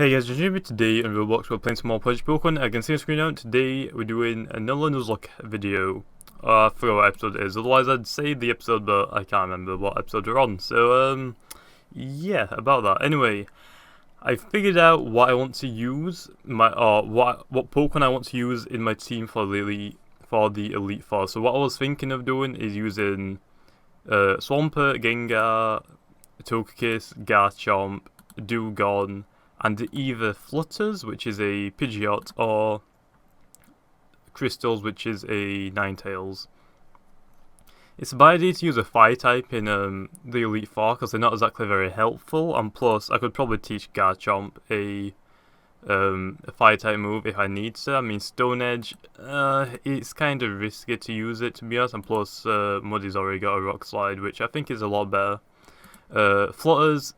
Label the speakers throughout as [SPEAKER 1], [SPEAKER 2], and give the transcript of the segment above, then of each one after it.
[SPEAKER 1] Hey guys, JamiyJamie. Today on Roblox we're playing some more Pokemon. I can see on screen now. Today we're doing another Nuzlocke video. I forgot what episode it is, otherwise I'd say the episode, but I can't remember what episode we're on. So, yeah, about that. Anyway, I figured out what I want to use, what Pokemon I want to use in my team for the Elite Four. So what I was thinking of doing is using Swampert, Gengar, Togekiss, Garchomp, Dewgong, and either Flutters, which is a Pidgeot, or Crystals, which is a Ninetales. It's a bad idea to use a Fire type in the Elite Four because they're not exactly very helpful, and plus I could probably teach Garchomp a Fire type move if I need to. I mean, Stone Edge, it's kind of risky to use it, to be honest, and plus Muddy's already got a Rock Slide, which I think is a lot better. Flutters,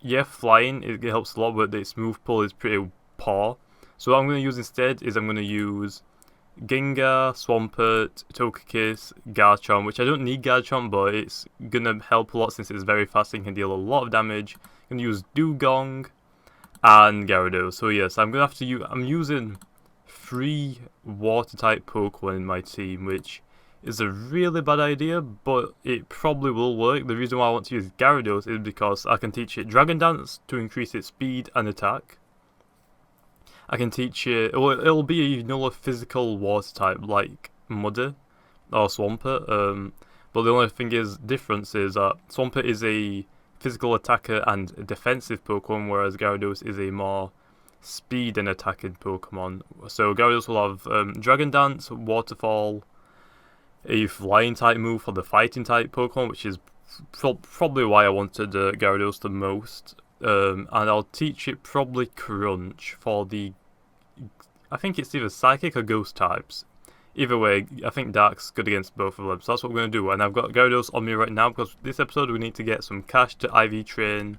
[SPEAKER 1] yeah, flying, it helps a lot, but its move pool is pretty poor. So what I'm going to use instead is I'm going to use Gengar, Swampert, Togekiss, Garchomp, which I don't need Garchomp, but it's going to help a lot since it's very fast and can deal a lot of damage. I'm going to use Dewgong and Gyarados. So yes, I'm going to have to use, I'm using 3 water-type Pokemon in my team, which is a really bad idea, but it probably will work. The reason why I want to use Gyarados is because I can teach it Dragon Dance to increase its speed and attack. I can teach it, well, it'll be a physical water type like Muddy or Swampert, but the only thing is, difference is that Swampert is a physical attacker and defensive Pokemon, whereas Gyarados is a more speed and attacking Pokemon. So Gyarados will have Dragon Dance, Waterfall, a flying type move for the fighting type Pokemon, which is probably why I wanted Gyarados the most. And I'll teach it probably Crunch for the, I think it's either Psychic or Ghost types. Either way, I think Dark's good against both of them, so that's what we're going to do. And I've got Gyarados on me right now because this episode we need to get some cash to IV train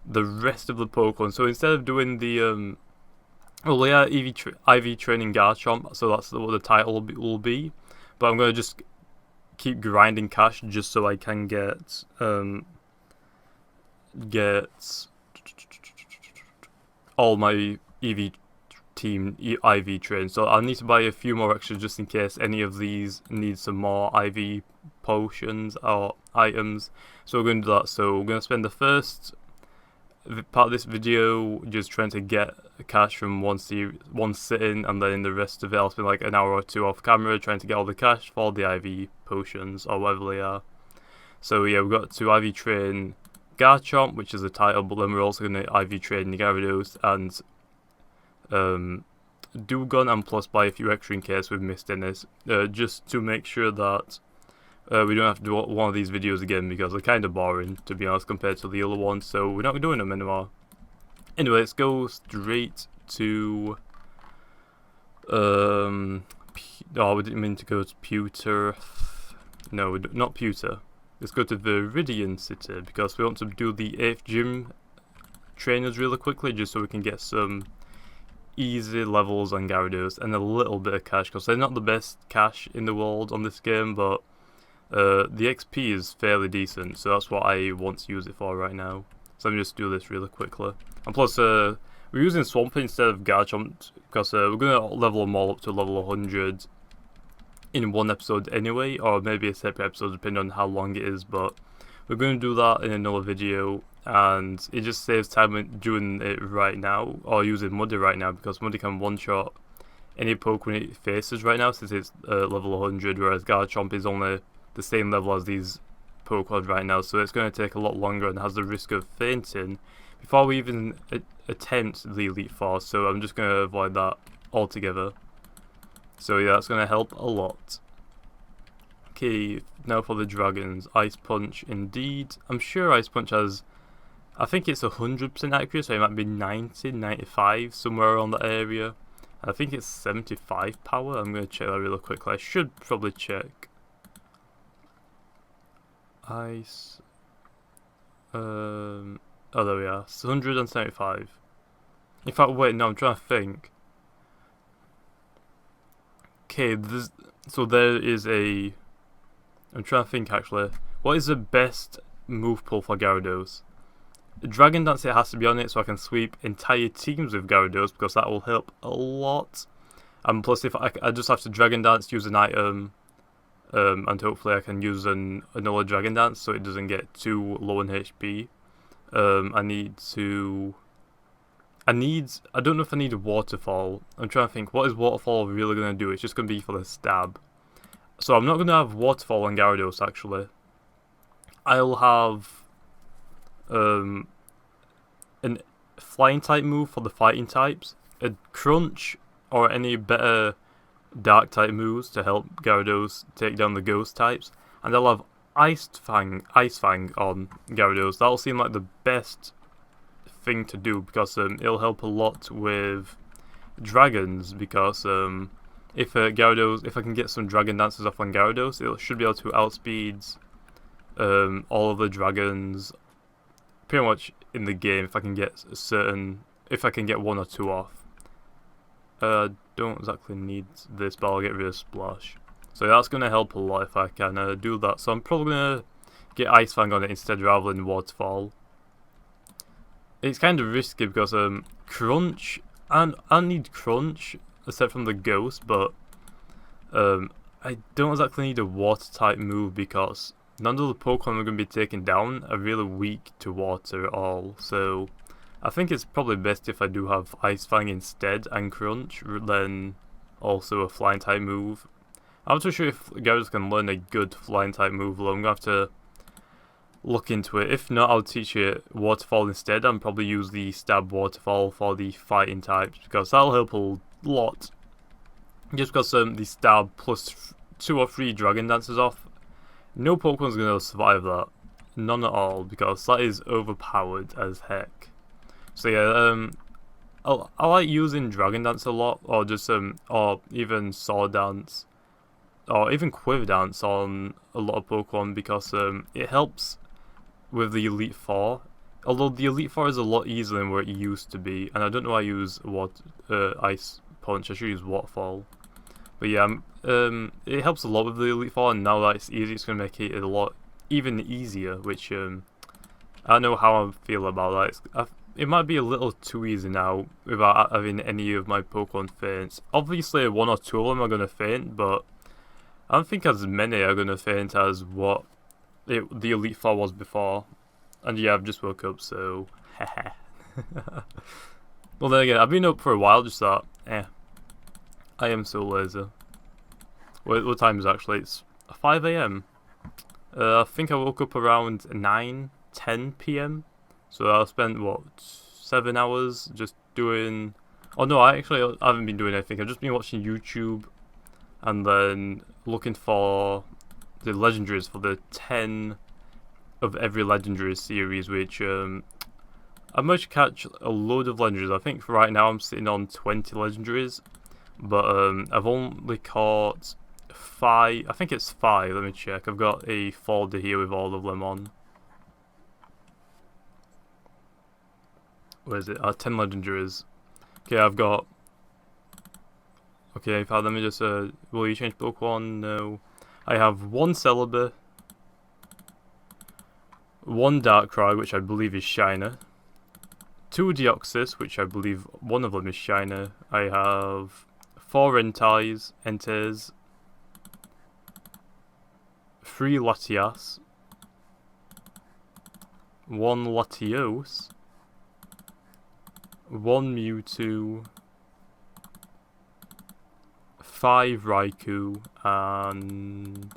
[SPEAKER 1] the rest of the Pokemon. So instead of doing the, well, yeah, IV training Garchomp, so that's what the title will be. But I'm going to just keep grinding cash just so I can get all my EV team IV trains. So I'll need to buy a few more extras just in case any of these need some more IV potions or items. So we're going to do that. So we're going to spend the first part of this video just trying to get cash from one sitting, and then the rest of it I'll spend like an hour or 2 off camera trying to get all the cash for the IV potions or whatever they are. So yeah, we've got to IV train Garchomp, which is a title, but then we're also going to IV train Gyarados and Dewgong, and plus buy a few extra in case we've missed any, just to make sure that we don't have to do one of these videos again because they're kind of boring, to be honest, compared to the other ones, so we're not doing them anymore. Anyway, let's go straight to, oh, we didn't mean to go to Pewter. No, not Pewter. Let's go to Viridian City because we want to do the 8th gym trainers really quickly, just so we can get some easy levels on Gyarados and a little bit of cash, because they're not the best cash in the world on this game, but the XP is fairly decent, so that's what I want to use it for right now. So let me just do this really quickly. And plus, we're using Swampert instead of Garchomp because we're going to level them all up to level 100 in one episode anyway, or maybe a separate episode depending on how long it is, but we're going to do that in another video, and it just saves time doing it right now, or using Muddy right now, because Muddy can one-shot any Pokemon it faces right now since it's level 100, whereas Garchomp is only the same level as these Pokemon right now, so it's going to take a lot longer and has the risk of fainting before we even attempt the Elite Four, so I'm just going to avoid that altogether. So yeah, that's going to help a lot. Okay, now for the dragons. Ice Punch, indeed. I'm sure Ice Punch has, I think it's 100% accurate, so it might be 90, 95, somewhere around that area. I think it's 75 power. I'm going to check that really quickly. I should probably check. Ice. Oh, there we are. It's 175. In fact, wait, no, I'm trying to think. Okay, so there is a. I'm trying to think actually. What is the best move pull for Gyarados? Dragon Dance, it has to be on it so I can sweep entire teams with Gyarados, because that will help a lot. And plus, if I just have to Dragon Dance, use an item, and hopefully I can use another Dragon Dance so it doesn't get too low in HP. I don't know if I need a Waterfall. I'm trying to think, what is Waterfall really going to do? It's just going to be for the stab. So I'm not going to have Waterfall on Gyarados, actually. I'll have an Flying type move for the fighting types, a Crunch, or any better Dark type moves to help Gyarados take down the Ghost types. And I'll have Ice Fang on Gyarados. That'll seem like the best thing to do, because it'll help a lot with dragons, because if I can get some Dragon Dances off on Gyarados, it should be able to outspeed all of the dragons pretty much in the game if I can get one or two off. Don't exactly need this, but I'll get rid of Splash. So that's going to help a lot if I can do that. So I'm probably going to get Ice Fang on it instead rather than Waterfall. It's kind of risky because Crunch, and I need Crunch except from the Ghost, but I don't exactly need a Water type move because none of the Pokemon are going to be taken down are really weak to water at all. So I think it's probably best if I do have Ice Fang instead and Crunch, then also a Flying type move. I'm not too sure if Gyarados can learn a good Flying type move, though. I'm going to have to look into it. If not, I'll teach it Waterfall instead, and probably use the Stab Waterfall for the fighting types, because that'll help a lot. Just because the Stab plus 2 or 3 Dragon Dances off, no Pokemon's going to survive that. None at all, because that is overpowered as heck. So yeah, I like using Dragon Dance a lot, or just or even Sword Dance, or even Quiver Dance on a lot of Pokemon, because it helps with the Elite Four. Although the Elite Four is a lot easier than where it used to be, and I don't know why I use Ice Punch. I should use Waterfall. But yeah, it helps a lot with the Elite Four, and now that it's easy, it's going to make it a lot even easier, which I don't know how I feel about that. It might be a little too easy now without having any of my Pokemon faints. Obviously, 1 or 2 of them are going to faint, but I don't think as many are going to faint as what the Elite Four was before. And yeah, I've just woke up, so haha. Well, then again, I've been up for a while, just that, I am so lazy. What time is it actually? It's 5 AM. I think I woke up around 9-10 PM. So I spent, 7 hours just doing... Oh no, I haven't been doing anything. I've just been watching YouTube and then looking for the Legendaries for the 10 of every Legendary series, which I managed to catch a load of Legendaries. I think right now I'm sitting on 20 Legendaries, but I've only caught 5. I think it's 5, let me check. I've got a folder here with all of them on. Where is it? 10 Legendaries. Okay, I've got... Okay, let me just... will you change Pokemon? No. I have 1 Celebi, 1 Darkrai, which I believe is Shiner, 2 Deoxys, which I believe one of them is Shiner. I have 4 Entei, 3 Latias, 1 Latios, 1 Mewtwo, 5 Raikou, and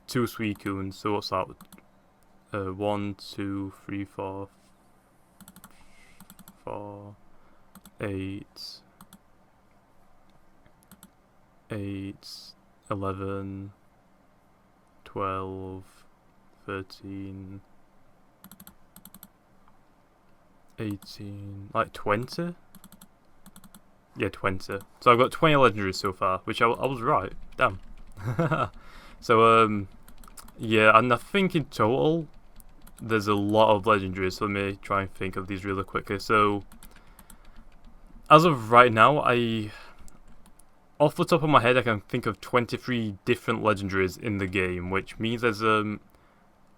[SPEAKER 1] 2 Suicunes. So what's that? 1, 2, 3, 4, 8, 11, 12, 13, 18, like 20? Yeah, 20. So I've got 20 Legendaries so far, which I was right. Damn. So, yeah, and I think in total, there's a lot of Legendaries, so let me try and think of these really quickly. So, as of right now, off the top of my head, I can think of 23 different Legendaries in the game, which means there's,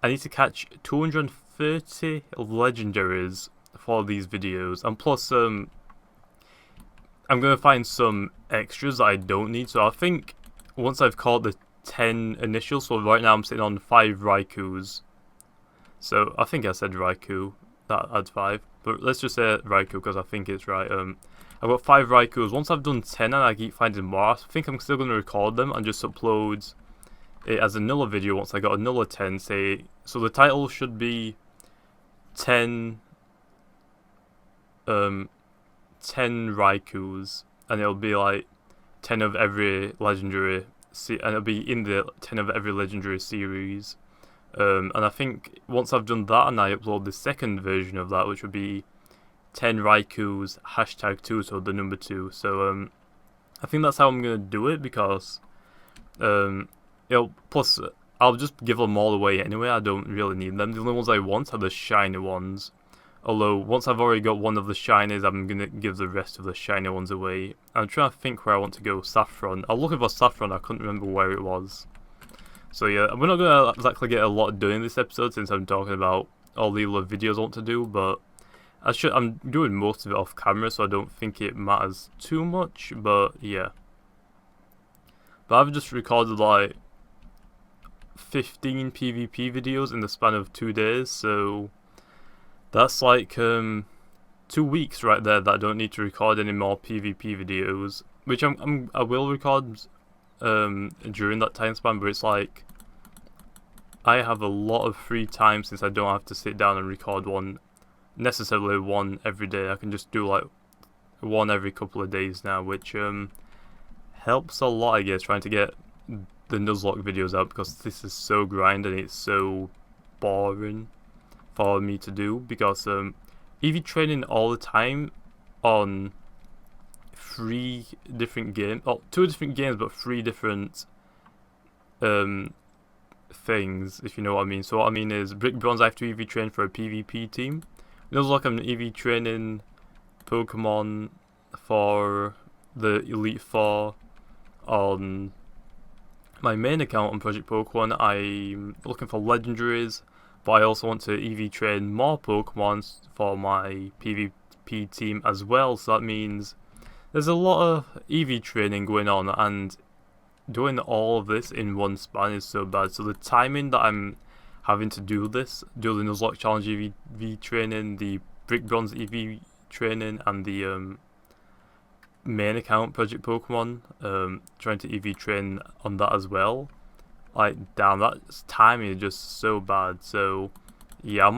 [SPEAKER 1] I need to catch 230 legendaries for these videos, and plus I'm gonna find some extras that I don't need. So I think once I've caught the 10 initial, so right now I'm sitting on 5 Raikus. So I think I said Raikou, that adds 5, but let's just say Raikou because I think it's right. I've got 5 Raikus. Once I've done 10 and I keep finding more, I think I'm still going to record them and just upload it as another video once I got another 10, say. So the title should be 10 Raikus, and it'll be like 10 of every legendary, and it'll be in the 10 of every legendary series. And I think once I've done that and I upload the second version of that, which would be 10 Raikus #2, so the number 2. So I think that's how I'm gonna do it, because plus I'll just give them all away anyway. I don't really need them. The only ones I want are the shiny ones. Although once I've already got one of the shinies, I'm gonna give the rest of the shiny ones away. I'm trying to think where I want to go. Saffron. I was looking for Saffron. I couldn't remember where it was. So yeah, we're not going to exactly get a lot done in this episode since I'm talking about all the other videos I want to do, but I'm doing most of it off camera, so I don't think it matters too much, but yeah. But I've just recorded like 15 PvP videos in the span of 2 days, so that's like 2 weeks right there that I don't need to record any more PvP videos, which I will record during that time span, but it's like I have a lot of free time since I don't have to sit down and record necessarily one every day. I can just do like one every couple of days now, which helps a lot, I guess, trying to get the Nuzlocke videos out, because this is so grind and it's so boring for me to do, because EV training all the time on 3 different games, 2 different games, but 3 different things, if you know what I mean. So what I mean is, Brick Bronze I have to EV train for a PvP team. Nuzlocke I'm EV training Pokemon for the Elite Four on my main account on Project Pokemon. I'm looking for Legendaries, but I also want to EV train more Pokemon for my PvP team as well. So that means there's a lot of EV training going on, and doing all of this in one span is so bad. So the timing that I'm having to do the Nuzlocke Challenge EV training, the Brick Bronze EV training, and the main account Project Pokemon, trying to EV train on that as well. Like, damn, that timing is just so bad. So yeah,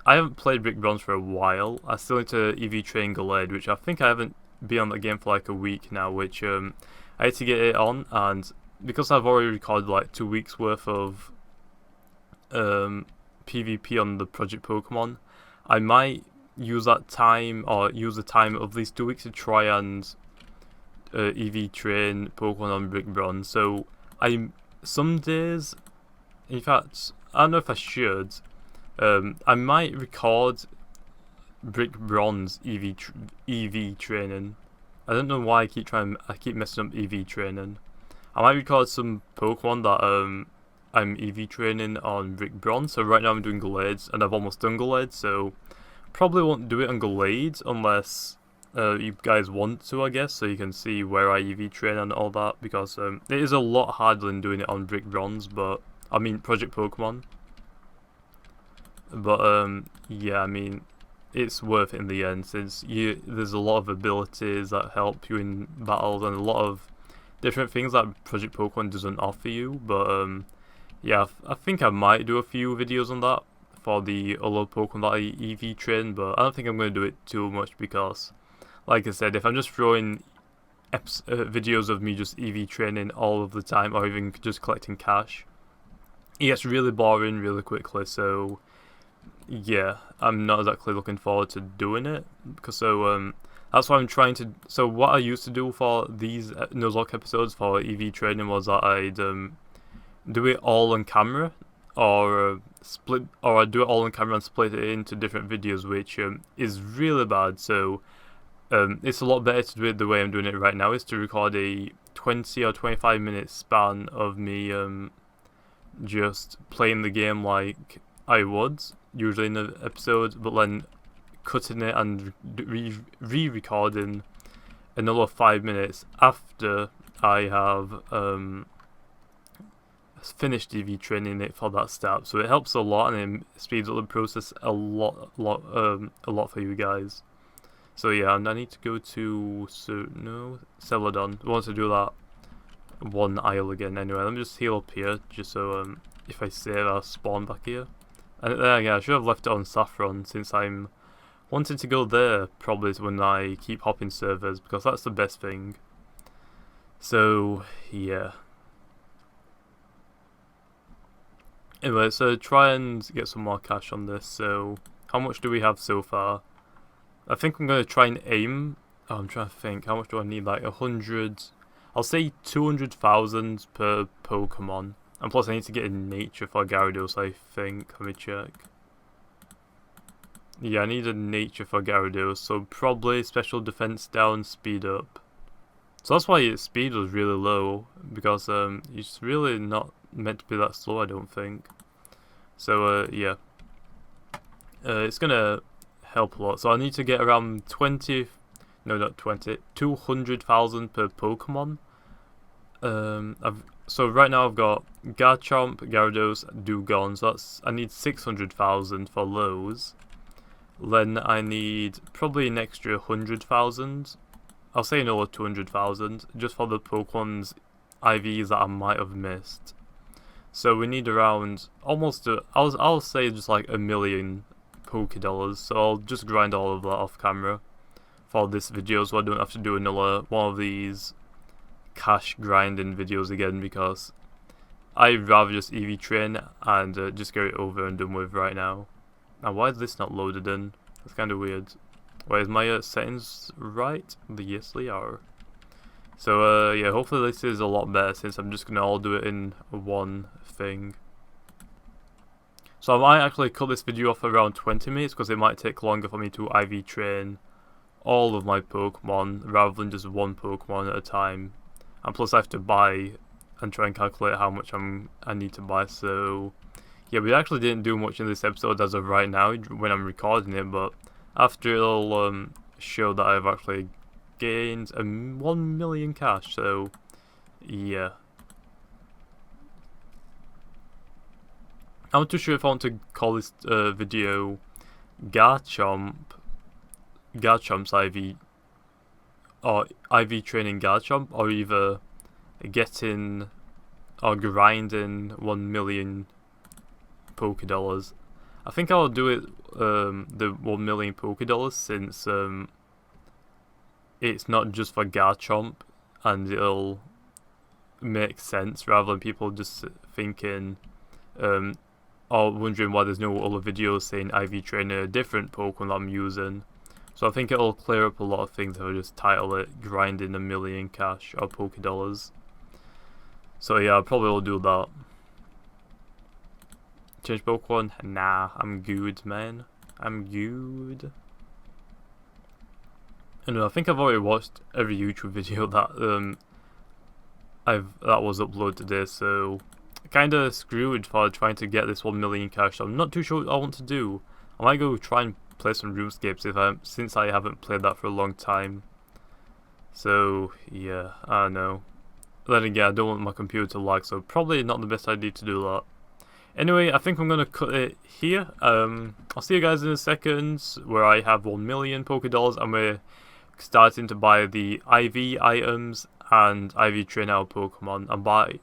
[SPEAKER 1] I haven't played Brick Bronze for a while. I still need to EV train Gallade, which I think I haven't been on that game for like a week now, which I had to get it on, and because I've already recorded like 2 weeks worth of PvP on the Project Pokemon, I might use that time, or use the time of these 2 weeks to try and EV train Pokemon on Brick Bronze. So some days, in fact, I don't know if I should, I might record Brick Bronze EV training. I don't know why I keep messing up EV training. I might record some Pokemon that I'm EV training on Brick Bronze. So right now I'm doing Gallades, and I've almost done Gallade, so probably won't do it on Gallade unless you guys want to, I guess, so you can see where I EV train and all that, because it is a lot harder than doing it on Brick Bronze, but I mean Project Pokemon. But yeah, I mean, it's worth it in the end, since there's a lot of abilities that help you in battles and a lot of different things that Project Pokemon doesn't offer you. But yeah, I think I might do a few videos on that for the other Pokemon that I EV train, but I don't think I'm going to do it too much, because like I said, if I'm just throwing videos of me just EV training all of the time, or even just collecting cash, it gets really boring really quickly. So yeah, I'm not exactly looking forward to doing it, because that's why I'm trying to. So what I used to do for these Nuzlocke episodes for EV training was that I'd do it all on camera, or I'd do it all on camera and split it into different videos, which is really bad. So it's a lot better to do it the way I'm doing it right now, is to record a 20 or 25 minute span of me just playing the game like I would usually in an episode, but then cutting it and re-recording another 5 minutes after I have finished EV training it for that step. So it helps a lot and it speeds up the process a lot for you guys. So yeah, and I need to go to Celadon. I want to do that one aisle again anyway. Let me just heal up here just so if I save I'll spawn back here. And yeah, I should have left it on Saffron since I'm wanting to go there probably when I keep hopping servers because that's the best thing. So yeah. Anyway, so try and get some more cash on this. So how much do we have so far? I think I'm going to try and aim. Oh, I'm trying to think. How much do I need? Like 100. I'll say 200,000 per Pokemon. And plus I need to get in nature for Gyarados, I think. Let me check. Yeah, I need a nature for Gyarados. So probably special defense down, speed up. So that's why its speed was really low. Because it's really not meant to be that slow, I don't think. So yeah. It's going to help a lot. So I need to get around 200,000 per Pokemon. So right now I've got Garchomp, Gyarados, Dugong. So I need 600,000 for those. Then I need probably an extra 100,000. I'll say another 200,000 just for the Pokemon's IVs that I might have missed. So we need around almost I'll say just like 1 million Pokedollars, so I'll just grind all of that off camera for this video so I don't have to do another one of these cash grinding videos again because I'd rather just EV train and just get it over and done with right now. And why is this not loaded in? That's kind of weird. Wait, is my settings right? Yes, they are. So yeah, hopefully this is a lot better since I'm just going to all do it in one thing. So I might actually cut this video off around 20 minutes because it might take longer for me to IV train all of my Pokemon rather than just one Pokemon at a time. And plus I have to buy and try and calculate how much I need to buy. So yeah, we actually didn't do much in this episode as of right now when I'm recording it, but after it'll show that I've actually gained 1 million cash. So yeah. I'm not too sure if I want to call this video Garchomp's IV or IV training Garchomp, or either getting or grinding 1 million Pokedollars. I think I'll do it the 1 million Pokedollars since it's not just for Garchomp and it'll make sense rather than people just thinking or wondering why there's no other videos saying IV train a different Pokemon that I'm using. So I think it'll clear up a lot of things if I just title it grinding 1 million cash or Pokedollars. So yeah, I probably will do that. Change Pokemon? Nah, I'm good, man. I'm good. And I think I've already watched every YouTube video that that was uploaded today, so kinda screwed for trying to get this 1 million cash. So I'm not too sure what I want to do. I might go try and play some RuneScapes since I haven't played that for a long time. So yeah, I don't know. Then again, I don't want my computer to lag, so probably not the best idea to do that. Anyway, I think I'm gonna cut it here. I'll see you guys in a second where I have 1 million Pokedollars and we're starting to buy the IV items and IV train our Pokemon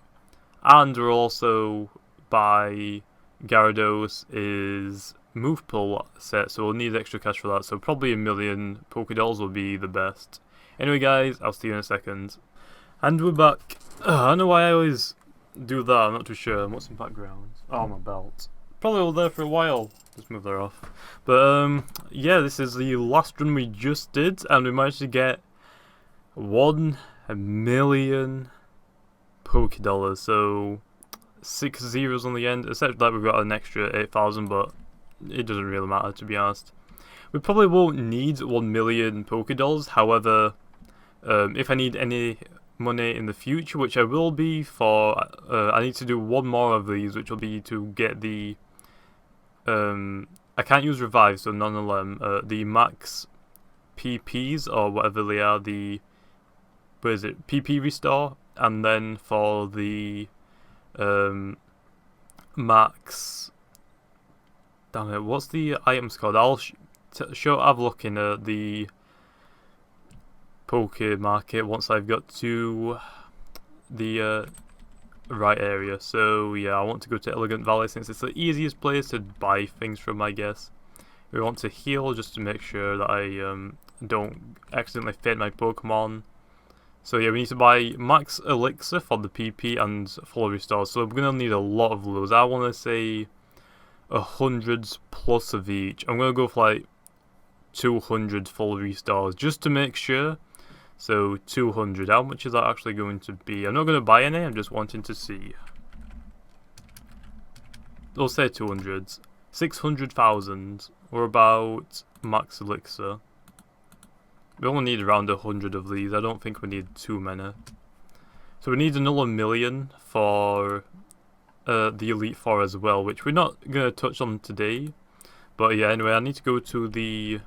[SPEAKER 1] and we'll also buy Gyarados is move pull set, so we'll need extra cash for that, so probably 1 million Pokedollars will be the best. Anyway guys, I'll see you in a second. And we're back. I don't know why I always do that, I'm not too sure. What's in the background? Oh, my belt. Probably all there for a while. Just move that off. But yeah, this is the last run we just did, and we managed to get 1 million Pokedollars, so 6 zeros on the end, except that we've got an extra 8,000, but it doesn't really matter, to be honest. We probably won't need 1 million Pokedollars, however, if I need any money in the future, which I will be for. I need to do one more of these, which will be to get the. I can't use revive, so none of them. The max PPs or whatever they are. The what is it? PP restore, and then for the max. Damn it! What's the items called? I'll have a look in the Poke Market once I've got to the right area. So yeah, I want to go to Elegant Valley since it's the easiest place to buy things from, I guess. We want to heal just to make sure that I don't accidentally faint my Pokemon. So yeah, we need to buy max elixir for the PP and full restore. So we're gonna need a lot of those. I want to say 100 plus of each. I'm gonna go for like 200 full restores just to make sure. So 200. How much is that actually going to be? I'm not gonna buy any. I'm just wanting to see. We'll say 200. 600,000. We're about max elixir. We only need around 100 of these. I don't think we need too many. So we need another million for the Elite Four as well, which we're not going to touch on today. But yeah, anyway, I need to go to the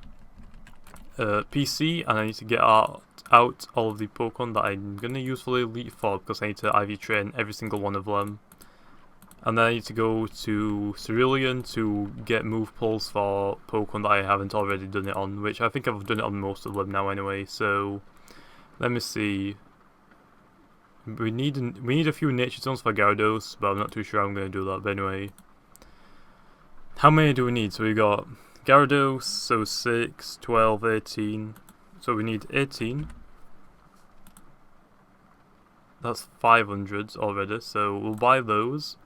[SPEAKER 1] PC and I need to get out all of the Pokemon that I'm going to use for the Elite Four because I need to IV train every single one of them. And then I need to go to Cerulean to get move pulls for Pokemon that I haven't already done it on, which I think I've done it on most of them now anyway. So let me see. We need a few nature stones for Gyarados, but I'm not too sure I'm going to do that. But anyway, how many do we need? So we got Gyarados, so 6, 12, 18. So we need 18. That's 500 already, so we'll buy those.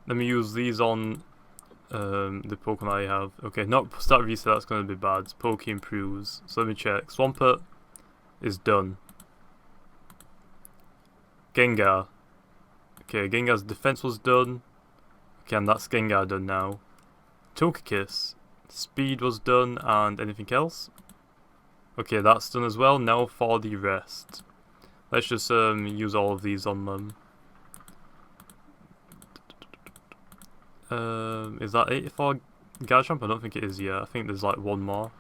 [SPEAKER 1] Let me use these on the Pokemon I have. Okay, not start reset, that's going to be bad. Poke improves. So let me check. Swampert is done. Gengar. Okay, Gengar's defense was done. Okay, and that's Gengar done now. Togekiss. Speed was done, and anything else? Okay, that's done as well. Now for the rest. Let's just use all of these on them. Is that 84 Garchomp? I don't think it is yet. I think there's like one more.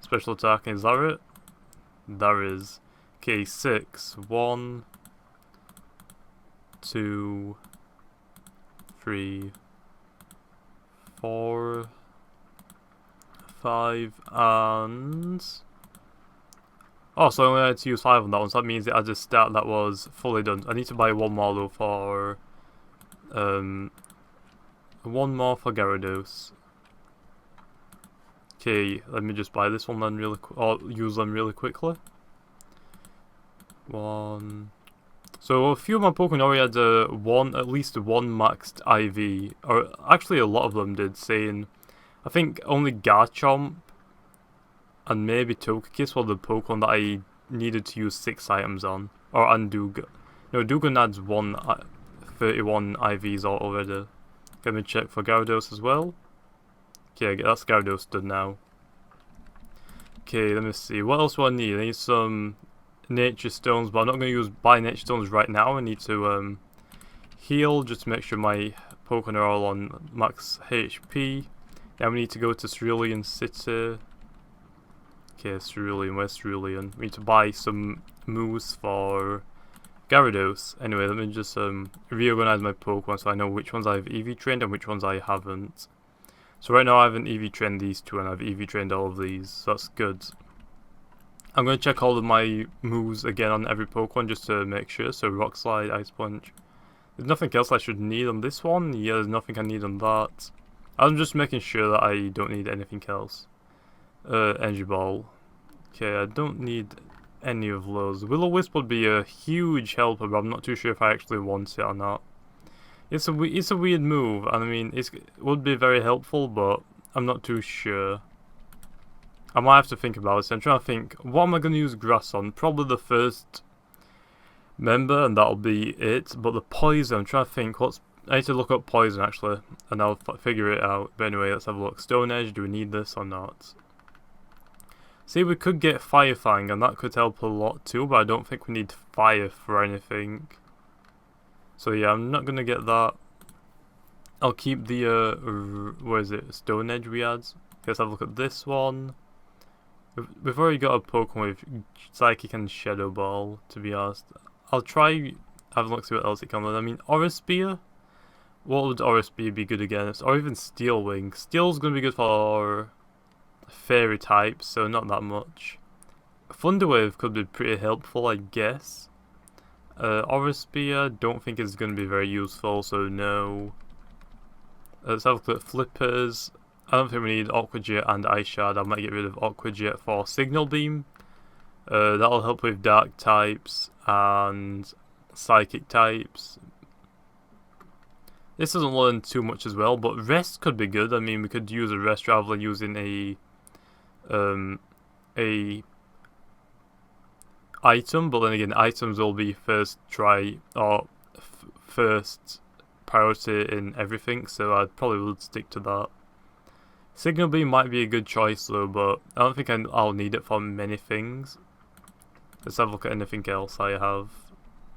[SPEAKER 1] Special attack, is that it? There is. Okay, 6. 1, 2, 3, 4, 5, and... Oh, so I only had to use 5 on that one, so that means it had a stat that was fully done. I need to buy one more though for... one more for Gyarados. Okay, let me just buy this one then really or use them really quickly. 1. So a few of my Pokemon already had at least one maxed IV, or actually a lot of them did, saying I think only Garchomp and maybe Togekiss were the Pokemon that I needed to use 6 items on, or Dugan. No, Dugan adds 31 IVs already. Let me check for Gyarados as well. Okay, that's Gyarados done now. Okay, let me see. What else do I need? I need some nature stones, but I'm not going to buy nature stones right now. I need to heal just to make sure my Pokemon are all on max HP. Then we need to go to Cerulean City. Okay, Cerulean. Where's Cerulean? We need to buy some moves for Gyarados. Anyway, let me just reorganize my Pokemon so I know which ones I've EV trained and which ones I haven't. So right now I haven't EV trained these two and I've EV trained all of these, so that's good. I'm going to check all of my moves again on every Pokemon just to make sure. So Rock Slide, Ice Punch. There's nothing else I should need on this one. Yeah, there's nothing I need on that. I'm just making sure that I don't need anything else. Energy Ball. Okay, I don't need any of those. Will-O-Wisp would be a huge helper, but I'm not too sure if I actually want it or not. It's a weird move, and I mean, it would be very helpful, but I'm not too sure. I might have to think about it. So I'm trying to think, what am I going to use Grass on? Probably the first member, and that'll be it. But the Poison, I'm trying to think, I need to look up Poison actually, and I'll figure it out. But anyway, let's have a look. Stone Edge, do we need this or not? See, we could get Fire Fang, and that could help a lot too, but I don't think we need Fire for anything. So yeah, I'm not gonna get that. I'll keep the, what is it, Stone Edge we had. Let's have a look at this one. We've already got a Pokemon with Psychic and Shadow Ball, to be honest. I'll try having a look, see what else it can learn. I mean, Aura Spear? What would Aura Spear be good against? Or even Steel Wing. Steel's gonna be good for Fairy types, so not that much. Thunder Wave could be pretty helpful, I guess. Aura Spear, don't think is gonna be very useful, so no. Let's have a look at Flippers. I don't think we need Aqua Jet and Ice Shard. I might get rid of Aqua Jet for Signal Beam. That'll help with Dark types and Psychic types. This doesn't learn too much as well, but Rest could be good. I mean, we could use a Rest rather than using a item, but then again, items will be first try or first priority in everything, so I probably would stick to that. Signal Beam might be a good choice though, but I don't think I'll need it for many things. Let's have a look at anything else I have.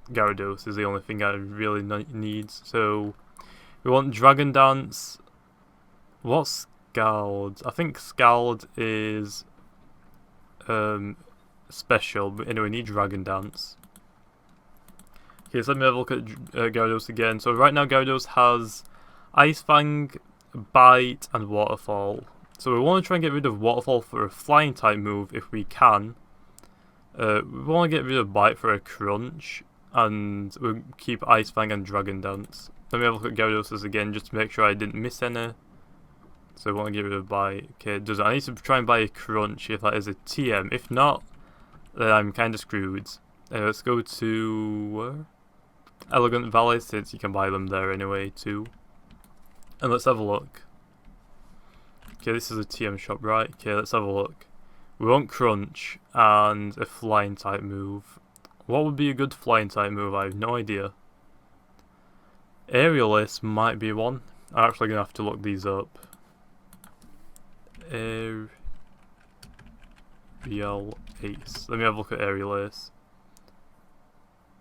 [SPEAKER 1] Gyarados is the only thing I really need, so we want Dragon Dance. What's Scald? I think Scald is special, but anyway, we need Dragon Dance. Okay, so let me have a look at Gyarados again. So right now Gyarados has Ice Fang, Bite, and Waterfall. So we want to try and get rid of Waterfall for a Flying type move if we can. We want to get rid of Bite for a Crunch, and we'll keep Ice Fang and Dragon Dance. Let me have a look at Gyarados again just to make sure I didn't miss any. So I want to get rid of Bite. Okay, does it? I need to try and buy a Crunch if that is a TM. If not, then I'm kind of screwed. Let's go to Elegant Valley, since you can buy them there anyway too. And let's have a look. Okay, this is a TM shop, right? Okay, let's have a look. We want Crunch and a Flying type move. What would be a good Flying type move? I have no idea. Aerial Ace might be one. I'm actually going to have to look these up. Aerial Ace. Let me have a look at Aerial Ace.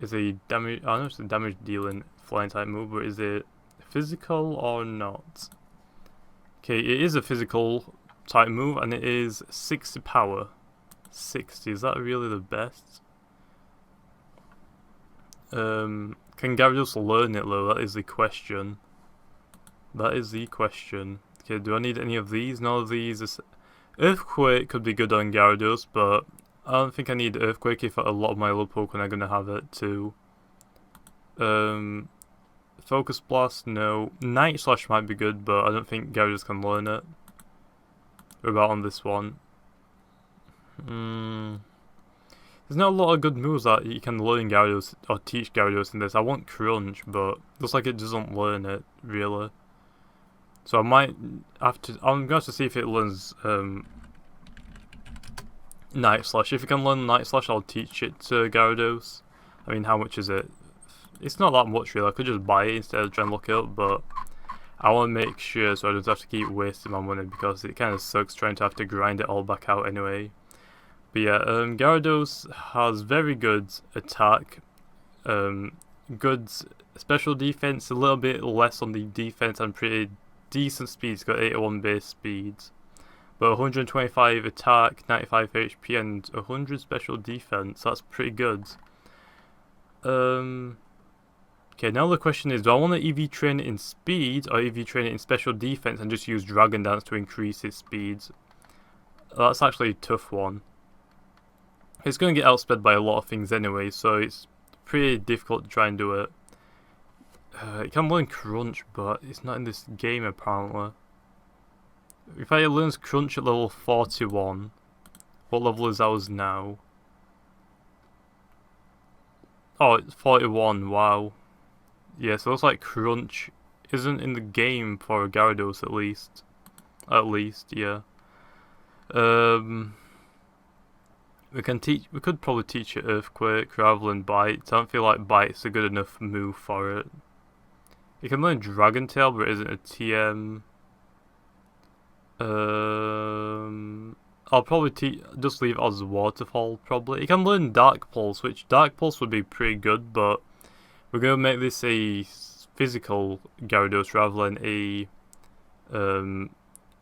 [SPEAKER 1] Is a damage... I know it's a damage dealing Flying type move, but is it physical or not? Okay, it is a physical type move, and it is 60 power. 60, is that really the best? Can Gyarados learn it though? That is the question. That is the question. Okay, do I need any of these? None of these. Earthquake could be good on Gyarados, but I don't think I need Earthquake if a lot of my other Pokemon are going to have it too. Focus Blast, no. Night Slash might be good, but I don't think Gyarados can learn it. What about on this one? There's not a lot of good moves that you can learn Gyarados or teach Gyarados in this. I want Crunch, but looks like it doesn't learn it really. So I might have to. I'm going to have to see if it learns Night Slash. If it can learn Night Slash, I'll teach it to Gyarados. I mean, how much is it? It's not that much really. I could just buy it instead of trying to look it up, but I want to make sure so I don't have to keep wasting my money because it kind of sucks trying to have to grind it all back out anyway. But yeah, Gyarados has very good attack, good special defense, a little bit less on the defense, and pretty decent speed. It's got 81 base speed, but 125 attack, 95 HP, and 100 special defense. That's pretty good. Okay, now the question is, do I want to EV train it in speed or EV train it in special defense and just use Dragon Dance to increase its speed? That's actually a tough one. It's going to get outsped by a lot of things anyway, so it's pretty difficult to try and do it. It can learn Crunch, but it's not in this game apparently. If I learns Crunch at level 41, what level is ours now? Oh, it's 41, wow. Yeah, so it looks like Crunch isn't in the game for Gyarados at least. At least, yeah. We could probably teach it Earthquake rather than Bite. I don't feel like Bite's a good enough move for it. You can learn Dragon Tail, but it isn't a TM. I'll probably just leave it as waterfall, probably. You can learn Dark Pulse, which Dark Pulse would be pretty good, but we're going to make this a physical Gyarados rather than a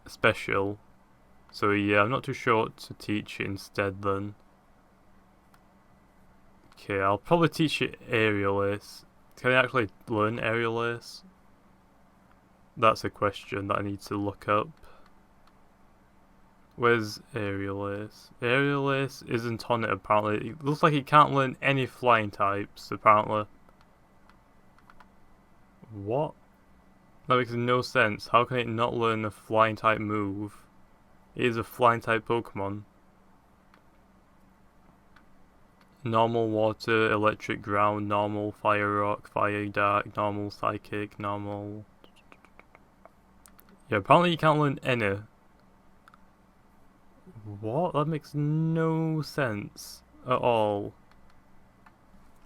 [SPEAKER 1] special. So yeah, I'm not too sure what to teach it instead then. Okay, I'll probably teach it Aerial Ace. Can I actually learn Aerial Ace? That's a question that I need to look up. Where's Aerial Ace? Aerial Ace isn't on it apparently. It looks like he can't learn any flying types apparently. What? That makes no sense. How can it not learn a flying type move? It is a flying type Pokemon. Normal water, electric ground, normal fire rock, fire dark, normal psychic, normal... Yeah, apparently you can't learn any. What? That makes no sense at all.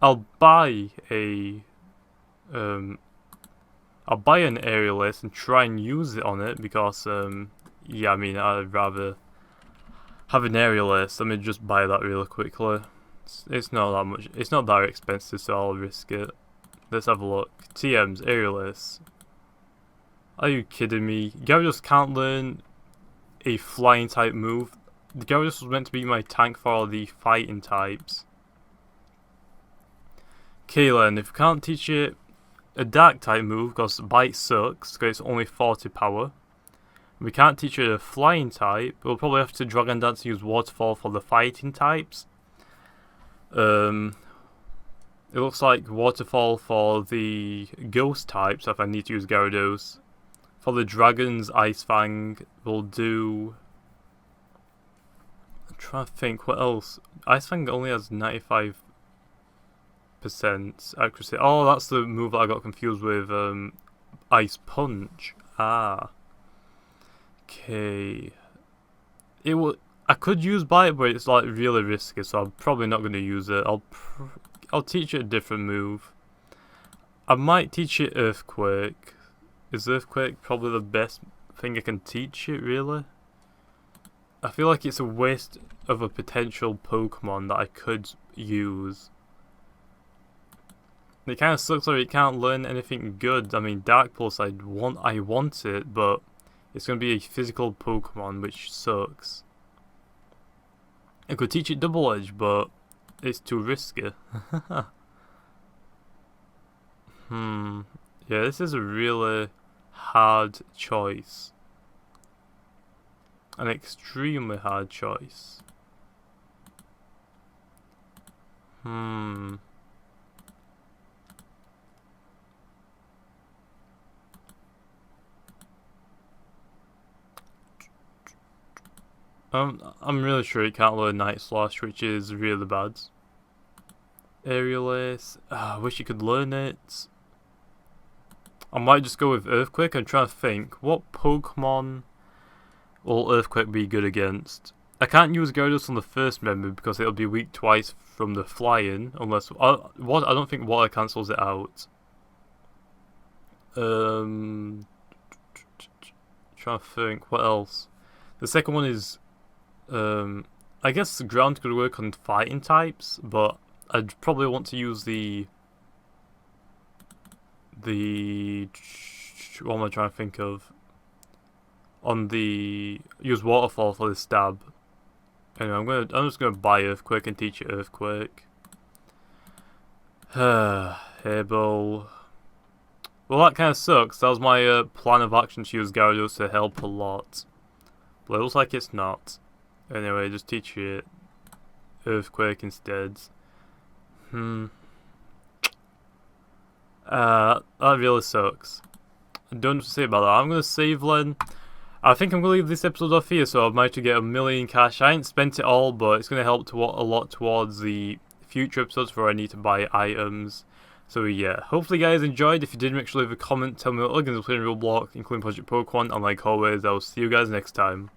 [SPEAKER 1] I'll buy an Aerial Ace and try and use it on it because yeah, I mean I'd rather have an Aerial Ace. Let me just buy that really quickly. It's not that much. It's not that expensive, so I'll risk it. Let's have a look. TM's Aerial Ace. Are you kidding me? Gyarados can't learn a flying type move. The Gyarados was meant to be my tank for the fighting types. Kaylen, if we can't teach it a dark type move because Bite sucks because it's only 40 power. We can't teach it a flying type. We'll probably have to Dragon Dance and use Waterfall for the fighting types. It looks like Waterfall for the ghost types if I need to use Gyarados. For the dragons, Ice Fang will do... I'm trying to think what else. Ice Fang only has 95% accuracy. Oh, that's the move that I got confused with Ice Punch. Ah. Okay. It will... I could use Bite, but it's like really risky, so I'm probably not going to use it. I'll teach it a different move. I might teach it Earthquake. Is Earthquake probably the best thing I can teach it, really? I feel like it's a waste of a potential Pokemon that I could use. It kind of sucks that it can't learn anything good. I mean, Dark Pulse, I want it, but it's going to be a physical Pokemon, which sucks. I could teach it Double Edge, but it's too risky. Yeah, this is a really hard choice. An extremely hard choice. I'm really sure it can't learn Night Slash, which is really bad. Aerial Ace. I wish you could learn it. I might just go with Earthquake. I'm trying to think. What Pokemon will Earthquake be good against? I can't use Gyarados on the first member because it'll be weak twice from the flying. Unless... I don't think Water cancels it out. Trying to think. What else? The second one is... I guess the ground could work on fighting types, but I'd probably want to use the what am I trying to think of? Use Waterfall for the stab. Anyway, I'm just gonna buy Earthquake and teach it Earthquake. Hairball. Well, that kind of sucks. That was my plan of action to use Gyarados to help a lot, but it looks like it's not. Anyway, just teach it Earthquake instead. That really sucks. I don't know what to say about that. I'm going to save Len. I think I'm going to leave this episode off here, so I might get 1 million cash. I ain't spent it all, but it's going to help a lot towards the future episodes where I need to buy items. So yeah, hopefully you guys enjoyed. If you did, make sure to leave a comment. Tell me what Legendaries playing Roblox, including Project Pokemon. And like always, I'll see you guys next time.